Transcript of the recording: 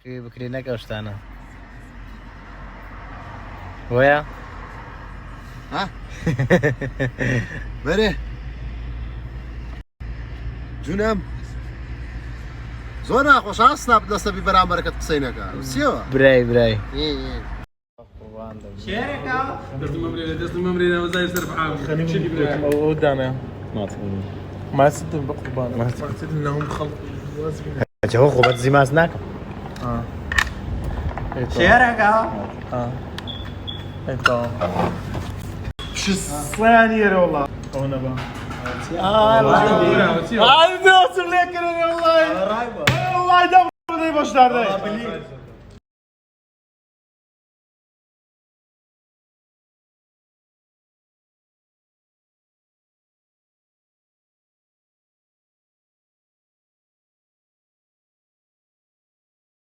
بکری نکەشتانە وەیە؟ ها؟ بەرێ جونم زۆر ناخۆش ئاسناب دەستەبی بەرامبەرەکەت قسەی نەکە چیەوە؟ برای دەستم مەمرێنە وەزای سەر بەعام ئەو دانە ماسیتم بە قوربان ماسیت نەهم خەڵق ئەجەوە خۆبەت زیماس ناکەم شێرەکە ئێتا شسڵیان یێرە وەڵا ئەو نەبا ئای دۆچم لێ کردن وەڵای وەڵای دەم بەشدار دەی